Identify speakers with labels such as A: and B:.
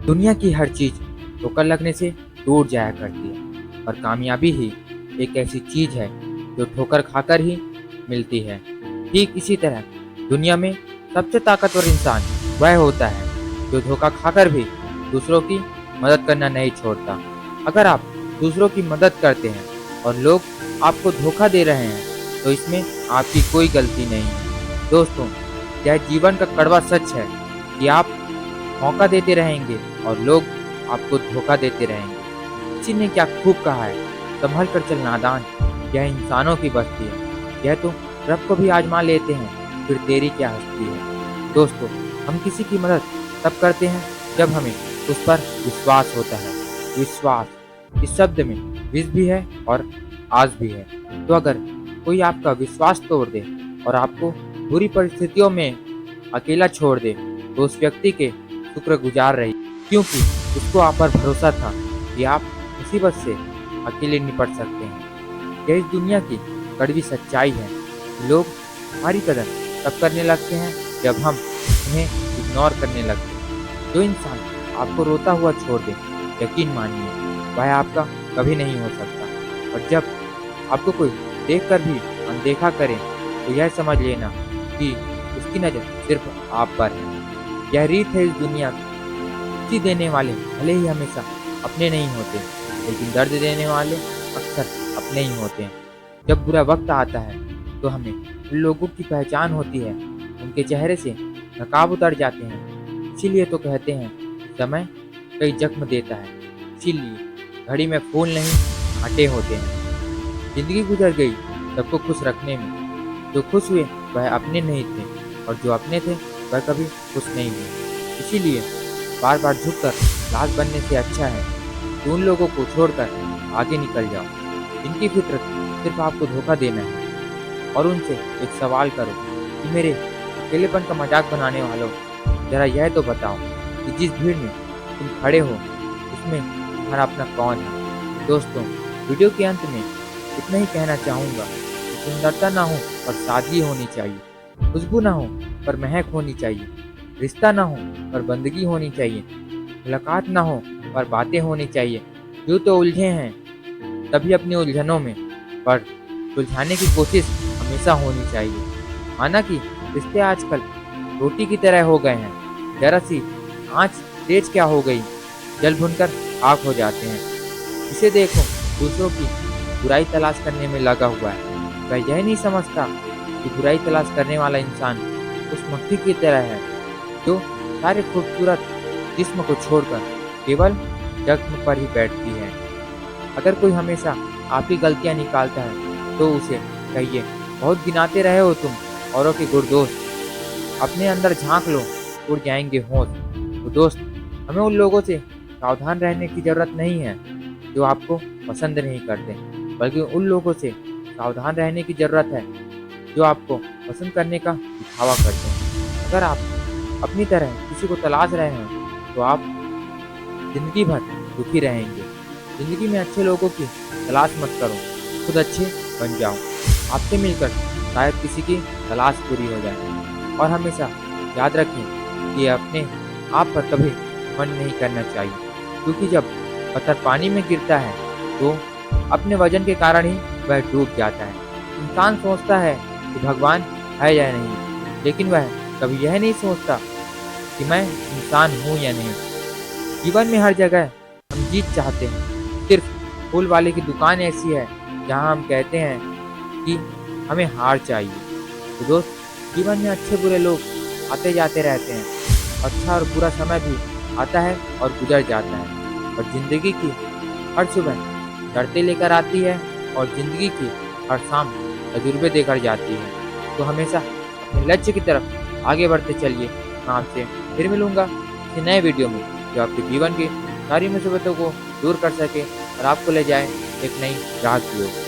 A: दुनिया की हर चीज ठोकर लगने से टूट जाया करती है, पर कामयाबी ही एक ऐसी चीज है जो ठोकर खाकर ही मिलती है। ठीक इसी तरह दुनिया में सबसे ताकतवर इंसान वह होता है जो धोखा खाकर भी दूसरों की मदद करना नहीं छोड़ता। अगर आप दूसरों की मदद करते हैं और लोग आपको धोखा दे रहे हैं तो इसमें आपकी कोई गलती नहीं है। दोस्तों, यह जीवन का कड़वा सच है कि आप मौका देते रहेंगे और लोग आपको धोखा देते रहेंगे। किसी ने क्या खूब कहा है, संभल कर चल नादान, यह इंसानों की बस्ती है। यह तो रब को भी आजमा लेते हैं, फिर तेरी क्या हस्ती है। दोस्तों, हम किसी की मदद तब करते हैं जब हमें उस पर विश्वास होता है। विश्वास इस शब्द में विष भी है और आस भी है। तो अगर कोई आपका विश्वास तोड़ दे और आपको बुरी परिस्थितियों में अकेला छोड़ दे तो उस व्यक्ति के शुक्रगुजार रहिए, क्योंकि उसको आप पर भरोसा था कि आप मुसीबत से अकेले निपट सकते हैं। यह इस दुनिया की कड़वी सच्चाई है कि लोग हमारी कदर तब करने लगते हैं जब हम उन्हें इग्नोर करने लगते हैं। जो इंसान आपको रोता हुआ छोड़ दे, यकीन मानिए वह आपका कभी नहीं हो सकता। और जब आपको कोई देखकर भी अनदेखा करे तो यह समझ लेना कि उसकी नज़र सिर्फ आप पर है। यह रीत है इस दुनिया की। खुशी देने वाले भले ही हमेशा अपने नहीं होते, लेकिन दर्द देने वाले अक्सर अपने ही होते हैं। जब बुरा वक्त आता है तो हमें उन लोगों की पहचान होती है, उनके चेहरे से नकाब उतर जाते हैं। इसीलिए तो कहते हैं समय कई जख्म देता है, इसीलिए घड़ी में फूल नहीं कांटे होते हैं। जिंदगी गुजर गई सबको खुश रखने में, जो खुश हुए वह अपने नहीं थे और जो अपने थे वह कभी खुश नहीं हुए। इसीलिए बार बार झुककर लाश बनने से अच्छा है कि उन लोगों को छोड़कर आगे निकल जाओ जिनकी फितरत सिर्फ आपको धोखा देना है। और उनसे एक सवाल करो कि मेरे अकेलेपन का मजाक बनाने वालों, जरा यह तो बताओ कि जिस भीड़ में तुम खड़े हो उसमें तुम्हारा अपना कौन है। दोस्तों, वीडियो के अंत में इतना ही कहना चाहूँगा कि सुंदरता ना हो पर सादगी होनी चाहिए, खुशबू ना हो पर महक होनी चाहिए, रिश्ता ना हो पर बंदगी होनी चाहिए, मुलाकात ना हो पर बातें होनी चाहिए। यूँ तो उलझे हैं तभी अपनी उलझनों में, पर सुलझाने की कोशिश हमेशा होनी चाहिए। माना कि रिश्ते आजकल रोटी की तरह हो गए हैं, जरा सी आँच तेज क्या हो गई, जल भुनकर आग हो जाते हैं। इसे देखो, दूसरों की बुराई तलाश करने में लगा हुआ है। वह यह नहीं समझता कि बुराई तलाश करने वाला इंसान उस मक्खी की तरह है जो सारे खूबसूरत जिस्म को छोड़कर केवल जख्म पर ही बैठती है। अगर कोई हमेशा आप ही गलतियां निकालता है तो उसे कहिए, बहुत गिनाते रहे हो तुम औरों के गुण दोस्त, अपने अंदर झांक लो, उड़ जाएंगे होश। तो दोस्त, हमें उन लोगों से सावधान रहने की जरूरत नहीं है जो आपको पसंद नहीं करते, बल्कि उन लोगों से सावधान रहने की जरूरत है जो आपको पसंद करने का दिखावा करते हैं। अगर आप अपनी तरह किसी को तलाश रहे हैं तो आप जिंदगी भर दुखी रहेंगे। जिंदगी में अच्छे लोगों की तलाश मत करो, खुद अच्छे बन जाओ। आपसे मिलकर शायद किसी की तलाश पूरी हो जाए। और हमेशा याद रखें कि अपने आप पर कभी मन नहीं करना चाहिए, क्योंकि जब पत्थर पानी में गिरता है तो अपने वजन के कारण ही वह डूब जाता है। इंसान सोचता है कि भगवान है या नहीं, लेकिन वह कभी यह नहीं सोचता कि मैं इंसान हूँ या नहीं। जीवन में हर जगह हम जीत चाहते हैं, सिर्फ फूल वाले की दुकान ऐसी है जहाँ हम कहते हैं कि हमें हार चाहिए। तो दोस्त, जीवन में अच्छे बुरे लोग आते जाते रहते हैं, अच्छा और बुरा समय भी आता है और गुजर जाता है। और जिंदगी की हर सुबह डरते लेकर आती है और जिंदगी की हर शाम तजुर्बे देकर जाती है। तो हमेशा अपने लक्ष्य की तरफ आगे बढ़ते चलिए। मैं आपसे फिर मिलूंगा किसी नए वीडियो में जो आपके जीवन की सारी मुसीबतों को दूर कर सके और आपको ले जाए एक नई राह की ओर।